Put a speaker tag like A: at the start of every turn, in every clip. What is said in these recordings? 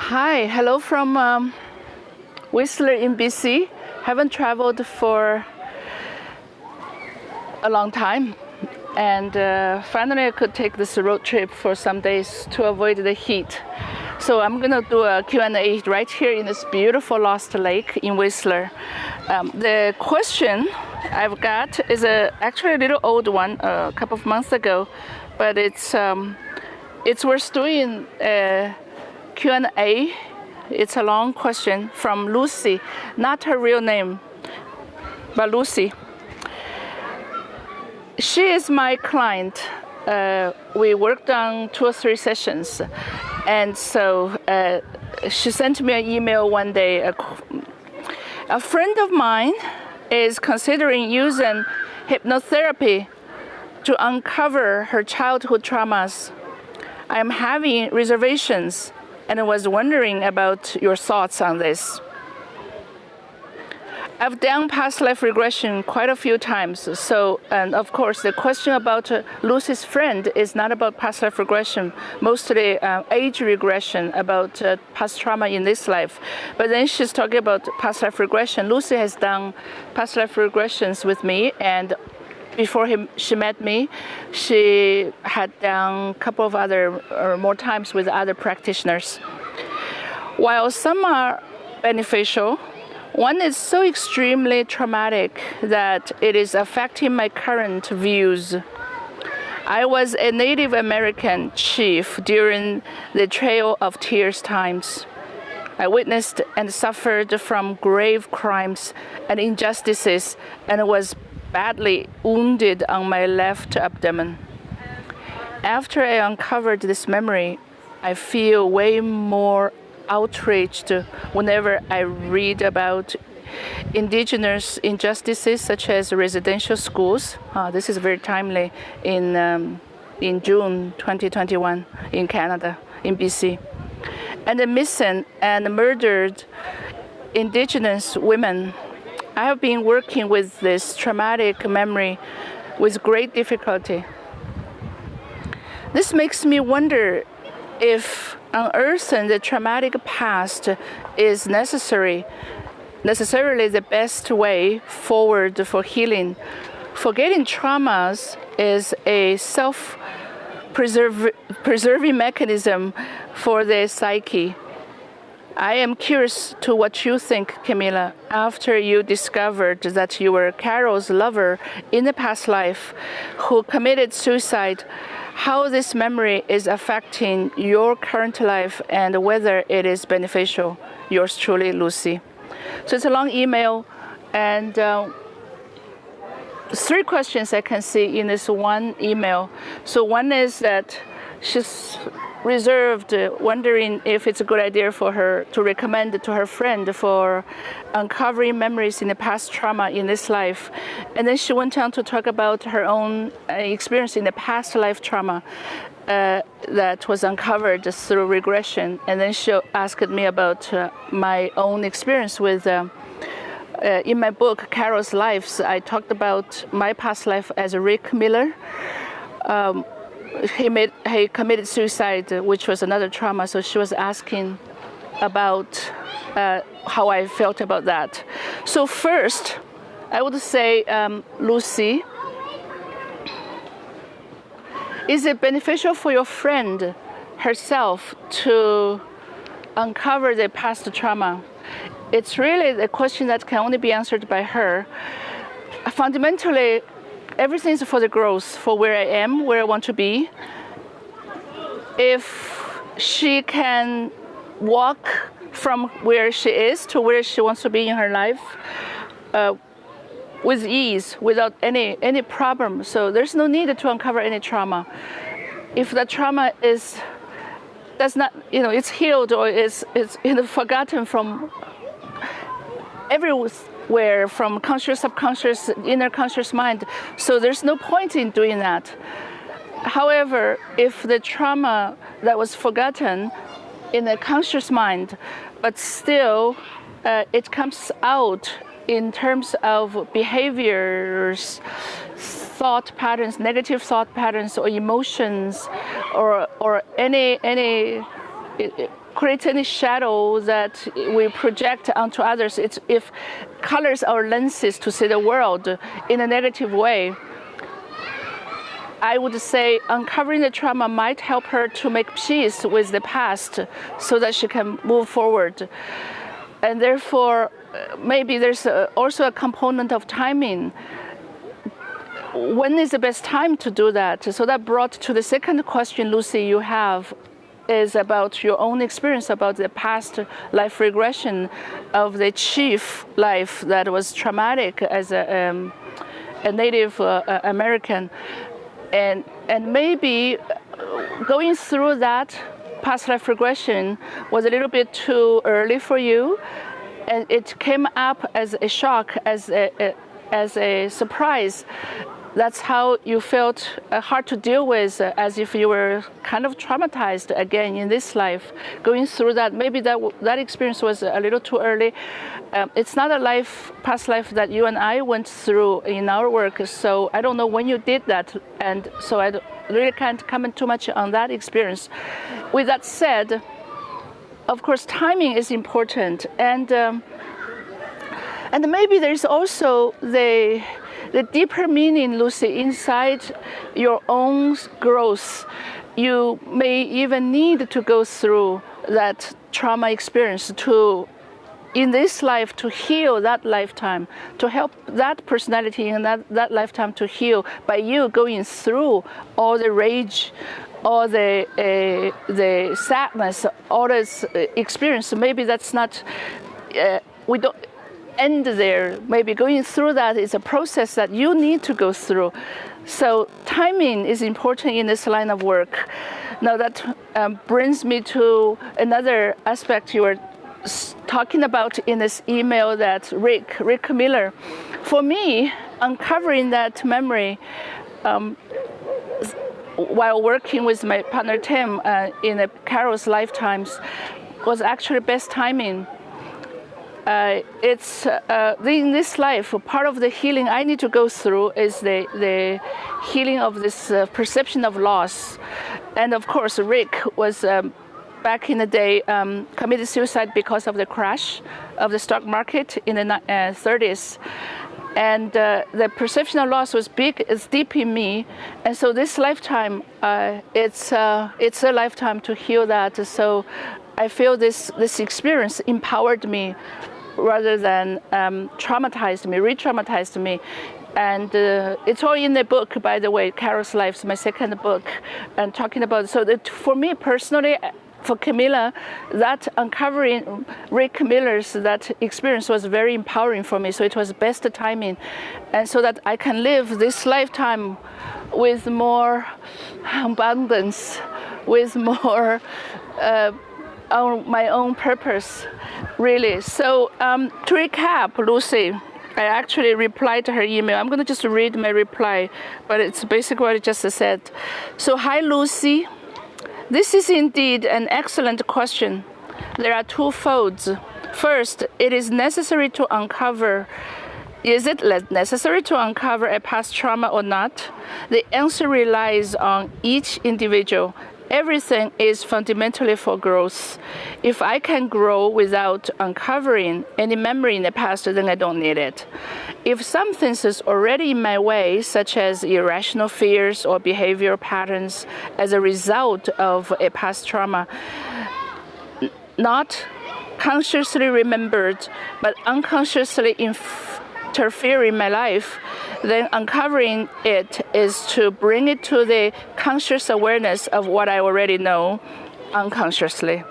A: Hi, hello from Whistler in BC. Haven't traveled for a long time, and finally I could take this road trip for some days to avoid the heat. So I'm gonna do a Q&A right here in this beautiful Lost Lake in Whistler. The question I've got is actually a little old one, a couple of months ago, but it's worth doing a Q&A. It's a long question from Lucy, not her real name, but Lucy. She is my client. We worked on 2 or 3 sessions, and so she sent me an email one day. A friend of mine is considering using hypnotherapy to uncover her childhood traumas. I am having reservations and I was wondering about your thoughts on this. I've done past life regression quite a few times, and of course the question about Lucy's friend is not about past life regression, mostly age regression about past trauma in this life. But then she's talking about past life regression. Lucy has done past life regressions with me, and before she met me, she had done a couple of other or more times with other practitioners. While some are beneficial, one is so extremely traumatic that it is affecting my current views. I was a Native American chief during the Trail of Tears times. I witnessed and suffered from grave crimes and injustices and was badly wounded on my left abdomen. After I uncovered this memory, I feel way more outraged whenever I read about indigenous injustices such as residential schools. This is very timely in June 2021 in Canada, in BC. And the missing and murdered indigenous women. I have been working with this traumatic memory with great difficulty. This makes me wonder if unearthing the traumatic past is necessarily the best way forward for healing. Forgetting traumas is a self-preserving mechanism for the psyche. I am curious to what you think, Kemila, after you discovered that you were Carol's lover in the past life who committed suicide, how this memory is affecting your current life and whether it is beneficial. Yours truly, Lucy. So it's a long email, and 3 questions I can see in this one email. So one is that she's reserved, wondering if it's a good idea for her to recommend to her friend for uncovering memories in the past trauma in this life. And then she went on to talk about her own experience in the past life trauma that was uncovered through regression. And then she asked me about my own experience with in my book, Carol's Lives, I talked about my past life as Rick Miller. He committed suicide, which was another trauma. So she was asking about how I felt about that. So first, I would say, Lucy, is it beneficial for your friend herself to uncover the past trauma? It's really the question that can only be answered by her. Fundamentally, everything's for the growth, for where I am, where I want to be. If she can walk from where she is to where she wants to be in her life with ease, without any problem, so there's no need to uncover any trauma. If the trauma it's healed or it's forgotten from everywhere, from conscious, subconscious, inner conscious mind. So there's no point in doing that. However, if the trauma that was forgotten in the conscious mind, but still it comes out in terms of behaviors, thought patterns, negative thought patterns or emotions, or any creates any shadow that we project onto others, if colors our lenses to see the world in a negative way, I would say uncovering the trauma might help her to make peace with the past so that she can move forward. And therefore, maybe there's also a component of timing. When is the best time to do that? So that brought to the second question, Lucy, you have, is about your own experience about the past life regression of the chief life that was traumatic as a Native American. And maybe going through that past life regression was a little bit too early for you, and it came up as a shock, as a surprise. That's how you felt hard to deal with, as if you were kind of traumatized again in this life. Going through that, maybe that experience was a little too early. It's not a past life that you and I went through in our work, so I don't know when you did that, and so I really can't comment too much on that experience. With that said, of course, timing is important, and maybe there's also the deeper meaning, Lucy, inside your own growth. You may even need to go through that trauma experience in this life to heal that lifetime, to help that personality in that lifetime to heal by you going through all the rage, all the sadness, all this experience. Maybe that's not, we don't end there. Maybe going through that is a process that you need to go through. So timing is important in this line of work. Now that brings me to another aspect you were talking about in this email that Rick Miller. For me, uncovering that memory while working with my partner Tim in Carol's lifetimes was actually best timing. It's in this life, part of the healing I need to go through is the healing of this perception of loss. And of course, Rick was back in the day committed suicide because of the crash of the stock market in the 30s. And the perception of loss was big, it's deep in me. And so this lifetime, it's a lifetime to heal that. So I feel this experience empowered me rather than traumatized me, re-traumatized me. And it's all in the book, by the way, Carol's Life, my second book, and talking about, so that for me personally, for Kemila, that uncovering Rick Miller's that experience was very empowering for me. So it was best timing, and so that I can live this lifetime with more abundance, with more on my own purpose, really. So to recap, Lucy, I actually replied to her email. I'm going to just read my reply, but it's basically what I just said. So, hi, Lucy. This is indeed an excellent question. There are two folds. First, is it necessary to uncover a past trauma or not? The answer relies on each individual. Everything is fundamentally for growth. If I can grow without uncovering any memory in the past, then I don't need it. If something is already in my way, such as irrational fears or behavioral patterns as a result of a past trauma, not consciously remembered, but unconsciously interfere in my life, then uncovering it is to bring it to the conscious awareness of what I already know unconsciously.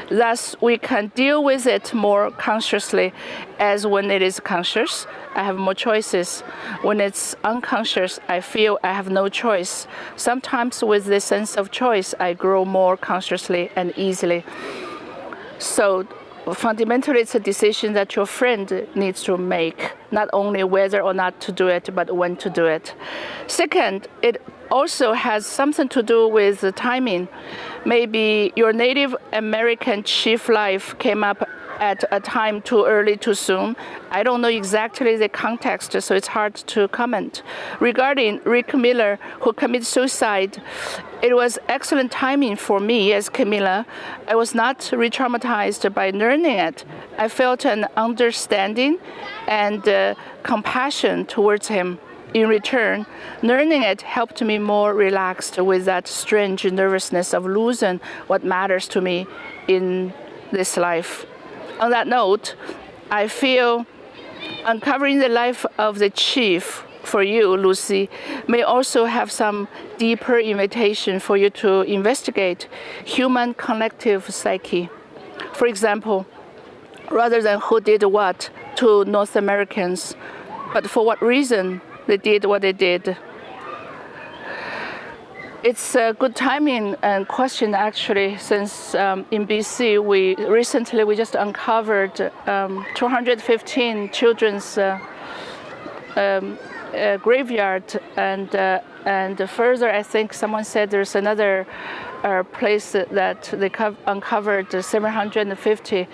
A: Thus, we can deal with it more consciously, as when it is conscious, I have more choices. When it's unconscious, I feel I have no choice. Sometimes with the sense of choice, I grow more consciously and easily. So fundamentally, it's a decision that your friend needs to make, not only whether or not to do it, but when to do it. Second, it also has something to do with the timing. Maybe your Native American chief life came up at a time too early, too soon. I don't know exactly the context, so it's hard to comment. Regarding Rick Miller, who committed suicide, it was excellent timing for me as Kemila. I was not re-traumatized by learning it. I felt an understanding and compassion towards him. In return, learning it helped me more relaxed with that strange nervousness of losing what matters to me in this life. On that note, I feel uncovering the life of the chief for you, Lucy, may also have some deeper invitation for you to investigate human collective psyche. For example, rather than who did what to North Americans, but for what reason they did what they did. It's a good timing and question actually, since in BC we just uncovered 215 children's graveyard, and further I think someone said there's another place that they uncovered 750.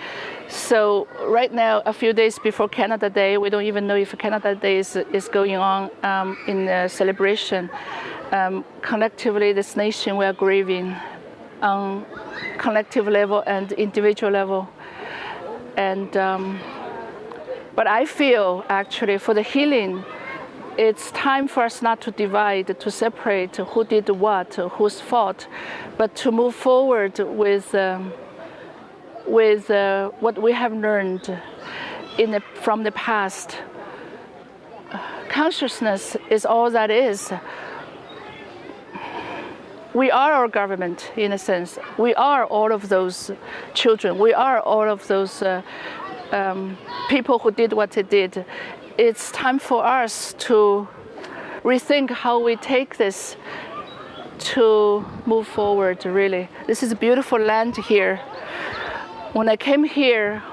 A: So right now, a few days before Canada Day, we don't even know if Canada Day is going on in celebration. Collectively, this nation, we are grieving on collective level and individual level. And but I feel actually for the healing, it's time for us not to divide, to separate who did what, whose fault, but to move forward with what we have learned from the past. Consciousness is all that is. We are our government, in a sense. We are all of those children. We are all of those people who did what they did. It's time for us to rethink how we take this to move forward, really. This is a beautiful land here. When I came here,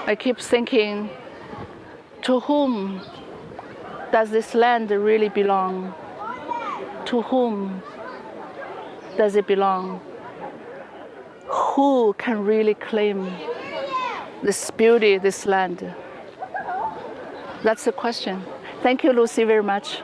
A: I keep thinking, to whom does this land really belong? To whom does it belong? Who can really claim this beauty, this land? That's the question. Thank you, Lucy, very much.